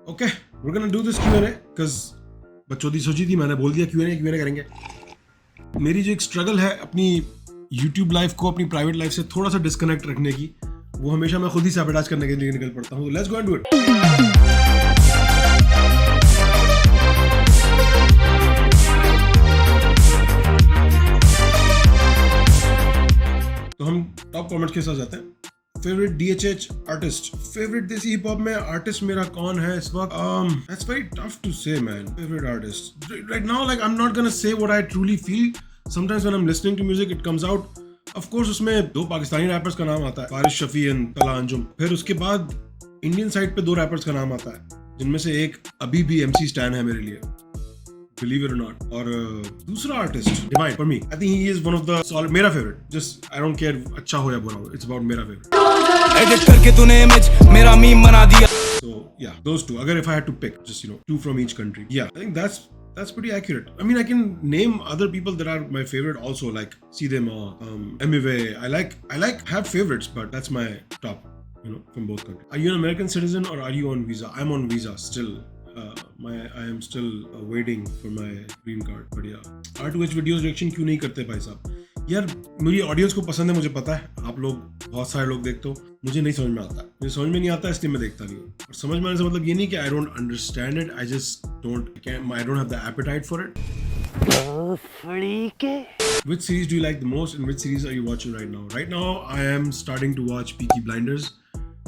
Okay, we're gonna do this Q&A because बकचोदी सोची थी, मैंने बोल दिया Q&A करेंगे. मेरी जो एक स्ट्रगल है अपनी YouTube लाइफ को अपनी प्राइवेट लाइफ से थोड़ा सा डिस्कनेक्ट रखने की, वो हमेशा मैं खुद ही सैबोटाज करने के लिए निकल पड़ता हूँ. Let's go and do it. तो हम टॉप कमेंट्स के साथ जाते हैं. फेवरेट DHH आर्टिस्ट, फेवरेट देसी हिप हॉप में आर्टिस्ट मेरा कौन है इस वक्त? That's very tough to say, man. Favorite artist right now, like I'm not gonna say what I truly feel. Sometimes when I'm listening to music, it comes out. Of course, उसमें दो Pakistani rappers का नाम आता है, फारिश Shafi and तला अंजुम. फिर उसके बाद इंडियन साइड पे दो रैपर्स का नाम आता है, जिनमें से एक अभी भी MC स्टैन है मेरे लिए, believe it or not. और दूसरा artist divine for me. I think he is one of the solid, मेरा favourite. Just I don't care अच्छा हो या बुरा हो, इट्स अबाउट मेरा फेवरेट. एडिट करके तूने इमेज मेरा मीम बना दिया. So yeah, those two. Agar if I had to pick, just two from each country. Yeah, I think that's pretty accurate. I mean, I can name other people that are my favorite also, like Sidema, Emive. I like have favorites, but that's my top. From both countries. Are you an American citizen or are you on visa? I'm on visa still. I am still waiting for my green card. But yeah, R2H videos reaction क्यों नहीं करते भाई साहब? यार मेरी audience को पसंद है, मुझे पता है. आप लोग, बहुत सारे लोग देखते हो, मुझे नहीं समझ में आता. मुझे समझ में नहीं आता इसलिए मैं देखता नहीं हूँ. और समझ में आने से मतलब ये नहीं कि I don't understand it, I just don't have the apatite for it. Which series do you like the most and which series are you watching right now? Right now I am starting to watch Peaky Blinders.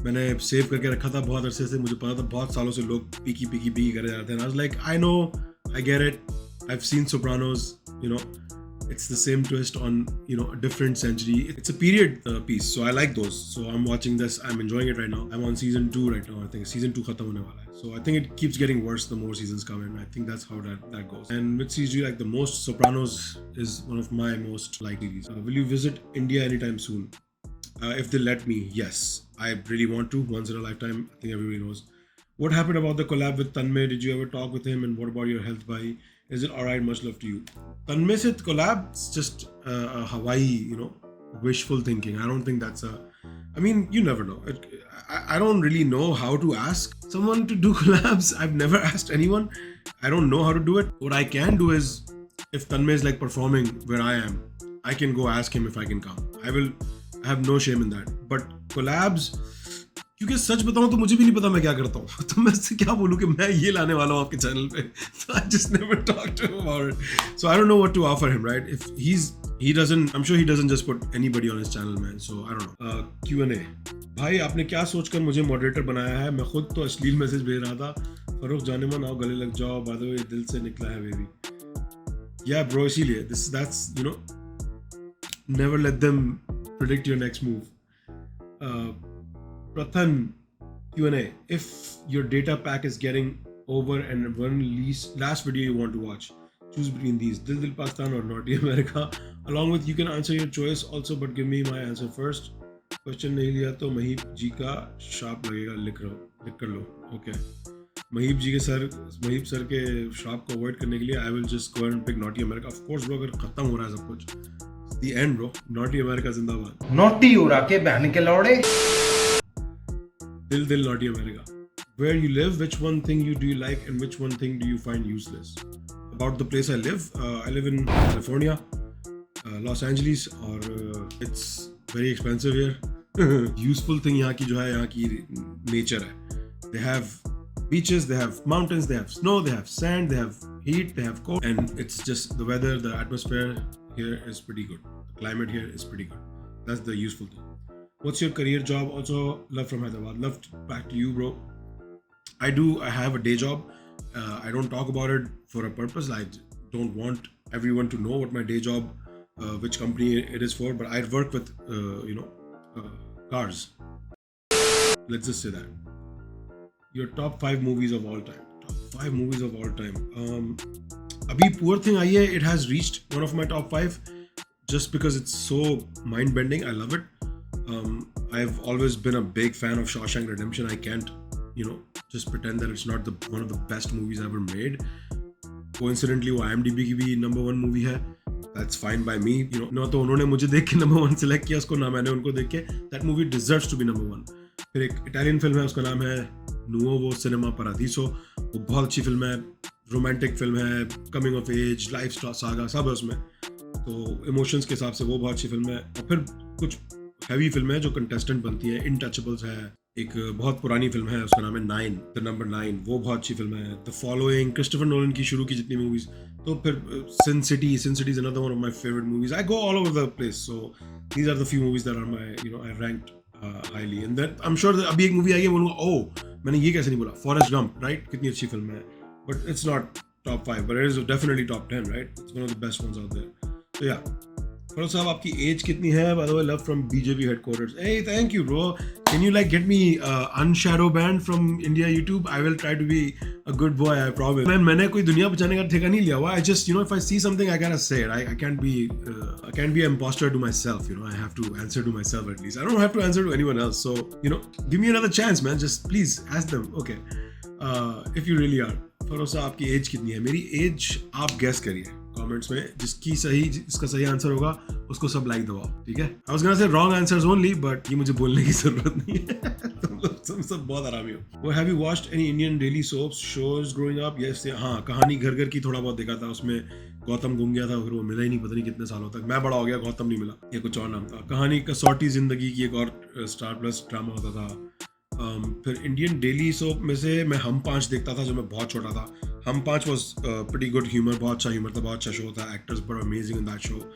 मैंने save करके रखा था बहुत अरसे से. मुझे पता था बहुत सालों से लोग पीकी करे जाते हैं. I was like, I know, I get it. I've seen Sopranos, it's the same twist on, a different century. It's a period piece, so I like those. So I'm watching this. I'm enjoying it right now. I'm on season 2 right now. I think season 2 khatam hone wala hai. So I think it keeps getting worse the more seasons come in. I think that's how that goes. And which series do you like the most? Sopranos is one of my most liked series. Will you visit India anytime soon? If they let me, yes. I really want to, once in a lifetime. I think everybody knows. What happened about the collab with Tanmay? Did you ever talk with him? And what about your health bhai? Is it alright? Much love to you. Tanmay se collab, it's just a Hawaii, wishful thinking. I don't think that's I mean, you never know. I don't really know how to ask someone to do collabs. I've never asked anyone. I don't know how to do it. What I can do is, if Tanmay is like performing where I am, I can go ask him if I can come. I have no shame in that. But collabs, क्योंकि सच बताऊं तो मुझे भी नहीं पता मैं क्या करता हूँ. तो मैं इससे क्या बोलूँ कि मैं ये लाने वाला हूँ आपके चैनल पे. So I just never talked to him about it. So I don't know what to offer him, right? If he doesn't, I'm sure he doesn't just put anybody on his channel, man. So I don't know. Q&A. भाई आपने क्या सोचकर मुझे moderator बनाया है? मैं खुद तो अश्लील मैसेज भेज रहा था. फरूख जाने मन आओ गले लग जाओ, बाय द वे दिल से निकला है बेबी. Yeah bro, इसीलिए that's never let them predict your next move. Prathan Q&A. If your data pack is getting over and one last video you want to watch, choose between these: Dil Dil Pakistan or Naughty America. Along with, you can answer your choice also, but give me my answer first. Question नहीं लिया तो महीप जी का श्राप लगेगा. लिख कर लो. Okay. Mahip sir के श्राप को अवॉइड करने के लिए I will just go and pick Naughty America. Of course bro, अगर खत्म हो रहा है सब कुछ, the end bro. Naughty America जिंदाबाद. नॉटी हो रहा के बहन के लौड़े. Dil Naughty America. Where you live, which one thing do you like and which one thing do you find useless? About the place I live in California, Los Angeles, और it's very expensive here. Useful thing यहाँ की जो है, यहाँ की nature है. They have beaches, they have mountains, they have snow, they have sand, they have heat, they have cold, and it's just the weather, the atmosphere here is pretty good. The climate here is pretty good. That's the useful thing. What's your career job? Also, love from Hyderabad. Love back to you, bro. I have a day job. I don't talk about it for a purpose. I don't want everyone to know what my day job, which company it is for. But I work with, cars. Let's just say that. Your top 5 movies of all time. Top 5 movies of all time. Abhi Poor Thing आई है. It has reached one of my top 5 just because it's so mind-bending. I love it. I've always been a big fan of Shawshank Redemption. I can't, just pretend that it's not one of the best movies ever made. Coincidentally, वो IMDb की भी number 1 movie है. That's fine by me. ना तो उन्होंने मुझे देख के number 1 select किया उसको, ना मैंने उनको देख के. That movie deserves to be number 1. फिर एक Italian film है, उसका नाम है नुओवो सिनेमा पारादीसो, वो बहुत अच्छी फिल्म है, रोमांटिक फिल्म है, coming of age, life saga सब है उसमें, तो इमोशंस के हिसाब से वो बहुत अच्छी फिल्म है। और फिर कुछ हैवी फिल्म है जो कंटेस्टेंट बनती है, इनटचेबल्स है, एक बहुत पुरानी फिल्म है उसका नाम है 9, द नंबर 9, वो बहुत अच्छी फिल्म है। द फॉलोइंग, क्रिस्टोफर नोलन की शुरू की जितनी मूवीज, तो फिर sin city is another one of my favourite movies. I go all over the place, so these are the few movies that are my, you know, I ranked highly, and that I am sure अभी एक movie आई है बोलूंगा ओह मैंने ये कैसे नहीं बोला, Forrest Gump, right, कितनी अच्छी फिल्म है, but it's not top 5, but it is definitely top 10, right? It's one of the best ones out there. So yeah, Farouk साहब आपकी एज कितनी है? By the way, love from BJP headquarters. Hey, thank you, bro. Can you like get me unshadow banned from India YouTube? I will try to be a good boy, I promise. मैंने कोई दुनिया बचाने का ठेका नहीं लिया हुआ. I just, you know, if I see something, I gotta say it. I can't be an imposter to myself. You know, I have to answer to myself at least. I don't have to answer to anyone else. So, you know, give me another chance, man. Just please ask them. Okay, if you really are. Furrows साहब आपकी as कितनी है? मेरी as आप gas करिए comments में, जिसका सही आंसर होगा उसको सब लाइक दबाओ, ठीक है? I was gonna say wrong answers only, but ये मुझे बोलने की जरूरत नहीं है। तुम सब बहुत आरामी हो। वो have you watched any Indian daily soaps shows growing up? Yes, हाँ, कहानी घर घर की थोड़ा बहुत देखा था, उसमें गौतम गुम गया था, फिर वो मिला ही नहीं, पता नहीं कितने सालों तक। मैं बड़ा हो गया, गौतम नहीं मिला, ये कुछ और नाम था। कहानी कसौटी जिंदगी की एक और स्टार प्लस ड्रामा होता था। फिर इंडियन डेली सोप में से मैं हम 5 देखता था जब मैं बहुत छोटा था। हम 5 वाज प्रीटी गुड ह्यूमर, बहुत अच्छा ह्यूमर था, बहुत अच्छा शो था, actors were amazing in that show.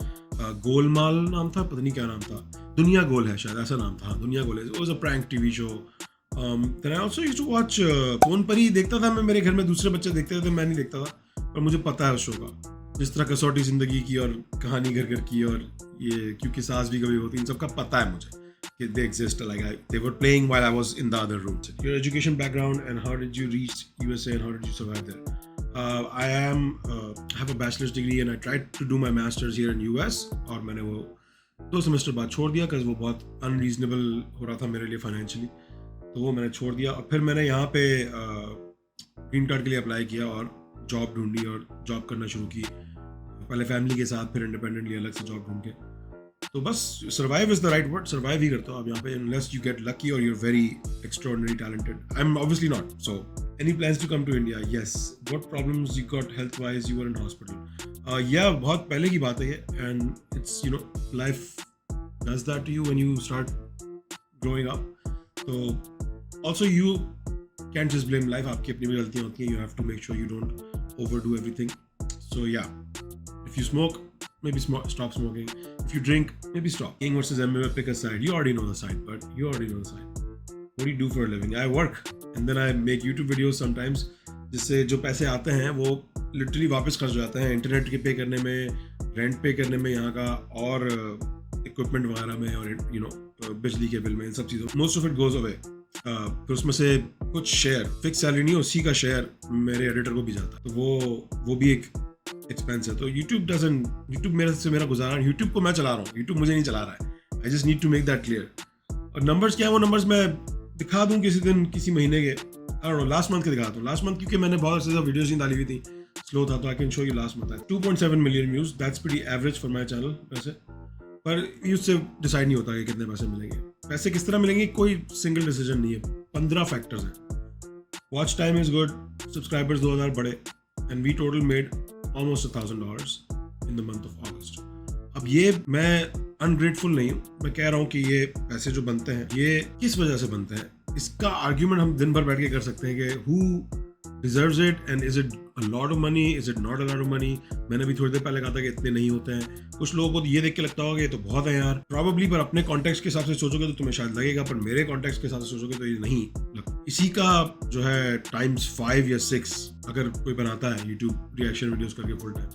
Golmaal नाम था, पता नहीं क्या नाम था, दुनिया गोल है शायद, ऐसा नाम था, दुनिया गोल है। It was a prank TV show. Then I also used to watch कौन परी देखता था मैं, मेरे घर में दूसरे बच्चे देखते थे, मैं नहीं देखता था, पर मुझे पता है उस शो का। जिस तरह कसौटी जिंदगी की और कहानी घर घर की और ये क्योंकि सास भी कभी होती, इन सब का पता है मुझे कि they exist, like they were playing while I was in the other rooms. Your education background and how did you reach USA and how did you survive there? I have a bachelor's degree and I tried to do my master's here in US, और मैंने वो 2 semester बाद छोड़ दिया because वो बहुत unreasonable हो रहा था मेरे लिए financially, तो वो मैंने छोड़ दिया। और फिर मैंने यहाँ पे ग्रीन कार्ड के लिए अप्लाई किया और जॉब ढूंढी और जॉब करना शुरू की, पहले फैमिली के साथ, फिर इंडिपेंडेंटली अलग से जॉब ढूंढ के। तो बस survive is the right word, survive ही करता हूँ आप यहाँ पे, unless you get lucky or you're very extraordinarily talented. I'm obviously not. So, any plans to come to India? Yes. What problems you got health wise? You were in hospital. Yeah, बहुत पहले की बात है ये, and it's, you know, life does that to you when you start growing up. So, also you can't just blame life. आपकी अपनी भी गलतियाँ होती हैं. You have to make sure you don't overdo everything. So yeah, if you smoke, maybe stop smoking. If you drink, maybe stop. King versus MMA, pick a side. You already know the side, but you already know the side. What do you do for a living? I work and then I make YouTube videos sometimes, जिससे जो पैसे आते हैं वो literally वापस खर्च हो जाते हैं इंटरनेट के पे करने में, रेंट पे करने में यहाँ का, और इक्विपमेंट वगैरह में, और यू नो बिजली के बिल में, इन सब चीज़ों। Most of it goes away. फिर उसमें से कुछ शेयर, फिक्स सैलरी नहीं, उसी का शेयर मेरे एडिटर को भी जाता है, तो वो भी एक एक्सपेंस है। तो YouTube मेरा गुजारा, YouTube को मैं चला रहा हूँ, YouTube मुझे नहीं चला रहा है। I just need to make that clear. और नंबर्स क्या है, वो नंबर्स मैं दिखा दूँ किसी दिन, किसी महीने के, I don't know, last month के दिखाता हूँ। लास्ट मंथ क्योंकि मैंने बहुत से वीडियोज नहीं डाली हुई थी, स्लो था, तो I can show you last month 2.7 million views. That's pretty average for my channel वैसे, पर व्यूज से डिसाइड नहीं होता कि कितने पैसे मिलेंगे। पैसे किस तरह मिलेंगे, कोई सिंगल डिसीजन नहीं है, 15 फैक्टर्स हैं। Watch time is good, subscribers 2000 बढ़े, and we total made almost $1,000 in the month of August. अब ये मैं अनग्रेटफुल नहीं हूँ, मैं कह रहा हूँ कि ये पैसे जो बनते हैं ये किस वजह से बनते हैं, इसका आर्ग्यूमेंट हम दिन भर बैठ के कर सकते हैं कि who deserves it and is it a lot of money, is it not a lot of money. मैंने भी थोड़ी देर पहले कहा था कि इतने नहीं होते हैं। कुछ लोगों को ये देख के लगता होगा ये तो बहुत है यार, प्रॉबेबली, पर अपने कॉन्टेक्स्ट के हिसाब से सोचोगे तो तुम्हें शायद लगेगा, पर मेरे कॉन्टेक्स्ट के हिसाब से सोचोगे तो ये नहीं लगता। इसी का जो है ×5 या 6 अगर कोई बनाता है यूट्यूब रिएक्शन वीडियोस करके फुल टाइम,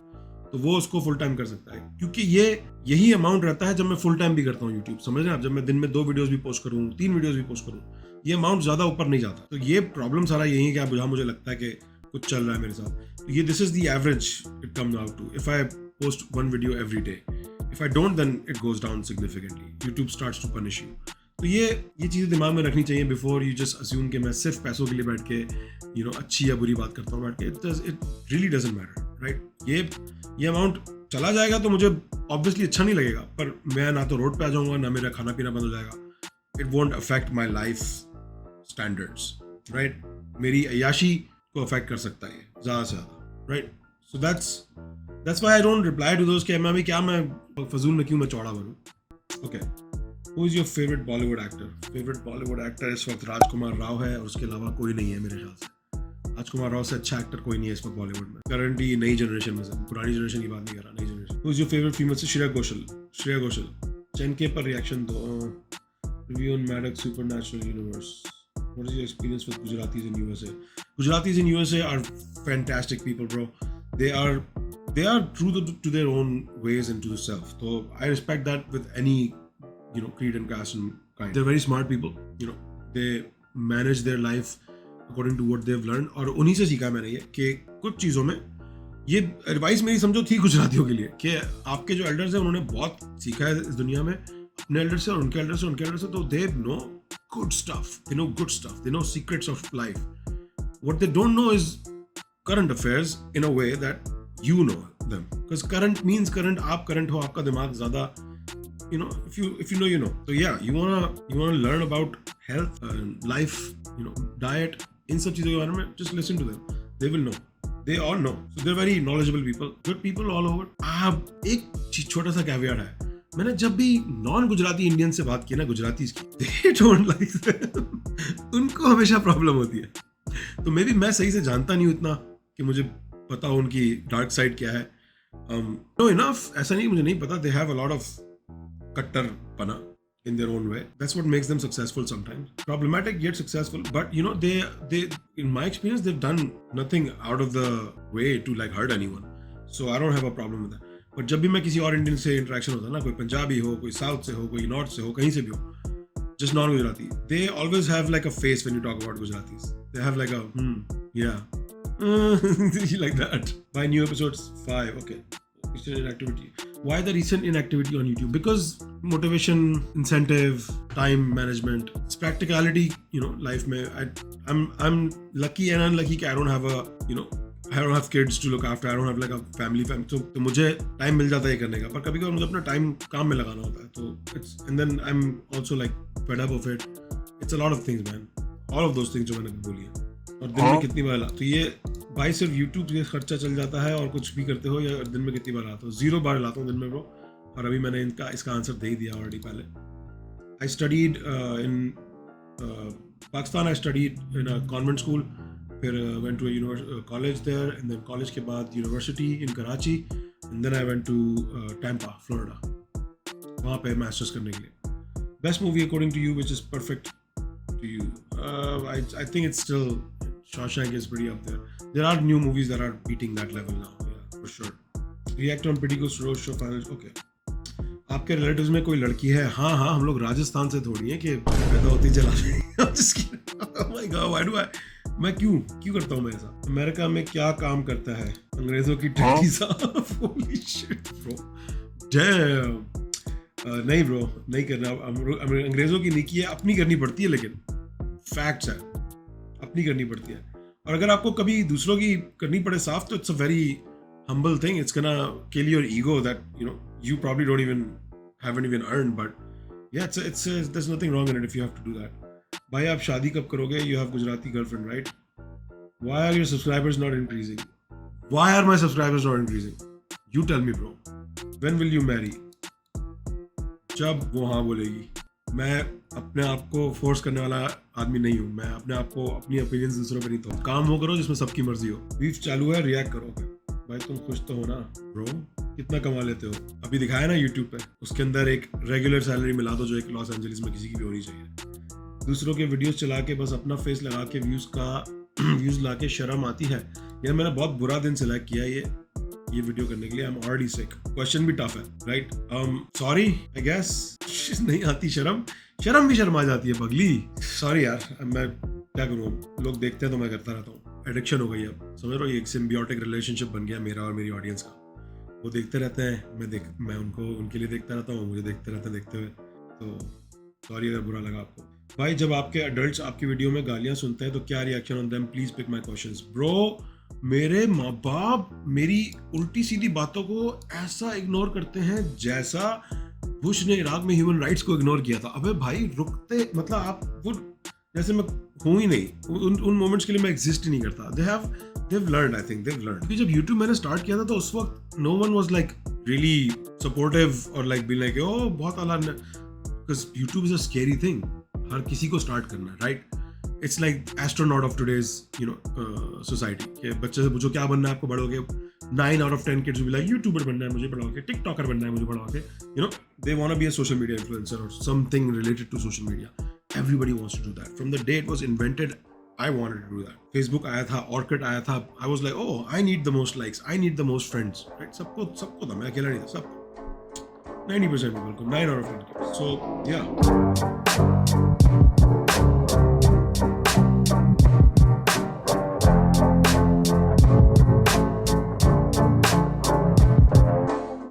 तो वो उसको फुल टाइम कर सकता है, क्योंकि यही अमाउंट रहता है जब मैं फुल टाइम भी करता हूँ यूट्यूब, समझ रहे हैं आप? जब मैं दिन में 2 वीडियोस भी पोस्ट करूँ, 3 वीडियोस भी पोस्ट करूँ, ये अमाउंट ज्यादा ऊपर नहीं जाता। तो ये प्रॉब्लम सारा यही है कि आप मुझे लगता है कि कुछ चल रहा है मेरे साथ। तो ये this is the average it comes out to if I post 1 video every day. If I don't then it goes down significantly, YouTube starts to punish you. तो ये चीज़ें दिमाग में रखनी चाहिए बिफोर यू जस्ट अस्यूम कि मैं सिर्फ पैसों के लिए बैठ के यू नो अच्छी या बुरी बात करता हूँ बैठ के। It really doesn't matter, right? ये अमाउंट चला जाएगा तो मुझे ऑब्वियसली अच्छा नहीं लगेगा, पर मैं ना तो रोड पे आ जाऊंगा, ना मेरा खाना पीना बंद हो जाएगा। It won't affect my life standards, right? मेरी अय्याशी को अफेक्ट कर सकता है ज़्यादा से ज़्यादा, right? So that's why I don't reply to दोस्त कि मैं अभी क्या, मैं फजूल में क्यों मैं चौड़ा बनूं. Okay, who is your favourite Bollywood actor? Favourite Bollywood actor इस वक्त राजकुमार राव है और उसके अलावा कोई नहीं है मेरे ख्याल से. राजकुमार राव से अच्छा एक्टर कोई नहीं है इस वक्त बॉलीवुड में करंटली, नई जनरेशन में से. पुरानी जनरेशन की बात नहीं कर रहा, नई generation. Who is your favourite female? से श्रेया घोषाल. श्रेया घोषाल. चैनके पर रिएक्शन दो. Review on Maddock supernatural universe. What is your experience with Gujaratis in USA? Gujaratis in USA are fantastic people, bro. They are true to their own ways and to the self. So I respect that with any, creed and caste and kind. They're very smart people. They manage their life according to what they've learned. और उन्हीं से सीखा मैंने ये कि कुछ चीज़ों में ये एडवाइस मेरी समझो थी गुजरातियों के लिए कि आपके जो एल्डर्स हैं उन्होंने बहुत सीखा है इस दुनिया में अपने एल्डर से और उनके एल्डर से उनके एल्डर से. तो they know good stuff. They know good stuff. They know secrets of life. What they don't know is current affairs in a way that you know them. Because current means current. आप current हो, आपका दिमाग ज़्यादा, if you know, you know. So yeah, you wanna learn about health, life, diet. इन सब चीज़ों के बारे में just listen to them. They will know. They all know. So they're very knowledgeable people. Good people all over. एक छोटा सा caveat है. मैंने जब भी नॉन गुजराती इंडियन से बात की ना, गुजरातीज की, they don't like them. उनको हमेशा प्रॉब्लम होती है. तो मे बी मैं सही से जानता नहीं हूँ इतना कि मुझे पता हो उनकी डार्क साइड क्या है. नो इनफ, ऐसा नहीं मुझे नहीं पता. They have a lot of कट्टरपना in their own way. That's what makes them successful sometimes. Problematic yet successful. But they in my experience, they've done nothing out of the way to like hurt anyone. So I don't have a problem with that. But जब भी मैं किसी और Indian से interaction होता है ना, कोई पंजाबी हो, कोई साउथ से हो, कोई नॉर्थ से हो, कहीं से भी हो, just non Gujarati, they always have like a face when you talk about Gujaratis. They have like a yeah like that. By new episodes 5. Okay, recent inactivity. Why the recent inactivity on YouTube? Because motivation, incentive, time management, it's practicality. Life में I'm lucky and unlucky कि I don't have I don't have kids to look after. I don't have like a family. तो मुझे time मिल जाता है ये करने का, पर कभी कभी मुझे अपना टाइम काम में लगाना होता है. तो it's and then I'm also like fed up of it. It's a lot of things, man. All of those things जो मैंने बोली है. और दिन में कितनी बार तो ये भाई सिर्फ YouTube से खर्चा चल जाता है और कुछ भी करते हो, या दिन में कितनी बार लाता हूँ? 0 बार लाता हूँ दिन में, ब्रो. और अभी मैंने इसका आंसर दे ही दिया ऑलरेडी पहले. I studied in Pakistan. I studied in a convent school. फिर went to a college there, and then college के बाद university in Karachi, and then I went to Tampa, Florida. वहाँ पे masters करने के लिए. Best movie according to you, which is perfect to you? I think it's still Shawshank is pretty up there. There are new movies that are beating that level now, yeah, for sure. React on Pretty Good Roast Show finals. Okay. आपके relatives में कोई लड़की है? हाँ, हम लोग राजस्थान से थोड़ी हैं कि पैदा होती चला रही. Oh my God, why do I? मैं क्यों करता हूँ मैं ऐसा? अमेरिका में क्या काम करता है? अंग्रेजों की टट्टी साफ. Holy shit, bro. Damn. नहीं ब्रो, नहीं करना. अंग्रेजों की नहीं की है, अपनी करनी पड़ती है. लेकिन फैक्ट्स है, अपनी करनी पड़ती है. और अगर आपको कभी दूसरों की करनी पड़े साफ, तो it's a very humble thing. It's gonna kill your ego that you probably haven't even earned. But yeah, it's there's nothing wrong in it if you have to do that. भाई आप शादी कब करोगे? You have Gujarati girlfriend, right? Why are your subscribers not increasing? Why are my subscribers not increasing? You tell me, bro. When will you marry? जब वो हाँ बोलेगी. मैं अपने आप को फोर्स करने वाला आदमी नहीं हूँ. मैं अपने आप को अपनी ओपिनियंस दूसरों पे नहीं तो काम वो करो जिसमें सबकी मर्जी हो. बीफ चालू है, रिएक्ट करो. भाई तुम खुश तो हो ना ब्रो? कितना कमा लेते हो? अभी दिखाया ना यूट्यूब पे, उसके अंदर एक रेगुलर सैलरी मिला दो जो एक लॉस एंजलिस में किसी की भी होनी चाहिए. दूसरों के वीडियोस चला के बस अपना फेस लगा के व्यूज ला के शर्म आती है. यार मैंने बहुत बुरा दिन सिलेक्ट किया ये वीडियो करने के लिए. I am already sick. Question भी टफ है, राइट? Sorry, I guess. नहीं आती शर्म भी शर्म आ जाती है पगली. सॉरी यार, मैं क्या करूँ, लोग देखते हैं तो मैं करता रहता हूँ. एडिक्शन हो गई अब, समझ रहे हो? ये एक सिम्बियोटिक रिलेशनशिप बन गया मेरा और मेरी ऑडियंस का. वो देखते रहते हैं, मैं उनके लिए देखता रहता हूँ, मुझे देखते रहते हैं देखते हुए. तो सॉरी अगर बुरा लगा आपको. भाई जब आपके अडल्ट्स आपकी वीडियो में गालियाँ सुनते हैं तो क्या reaction on them? Please pick my questions. Bro, मेरे माँ बाप मेरी उल्टी सीधी बातों को ऐसा इग्नोर करते हैं जैसा बुश ने इराक में ह्यूमन राइट्स को इग्नोर किया था. अबे भाई रुकते, मतलब आप वो वैसे मैं हूँ ही नहीं, उन मोमेंट्स के लिए मैं एग्जिस्ट ही नहीं करता. they've learned, I think they've learned. क्योंकि जब YouTube मैंने स्टार्ट किया था तो उस वक्त no one was like really supportive or like being like oh बहुत आला, because YouTube is a scary thing. हर किसी को स्टार्ट करना है, right? It's like astronaut of today's society. कि बच्चे से पूछो क्या बनना है आपको बड़ोगे, 9 out of 10 kids will be like YouTuber बनना है मुझे बड़ोगे, TikToker बनना है मुझे बड़ोगे. They want to be a social media influencer or something related to social media. Everybody wants to do that. From the day it was invented, I wanted to do that. Facebook आया था, Orkut आया था. I was like, oh, I need the most likes, I need the most friends. Right? सबको था, मैं अकेला नहीं था, सबको. 90% people को, 9 out of 10 kids. So yeah.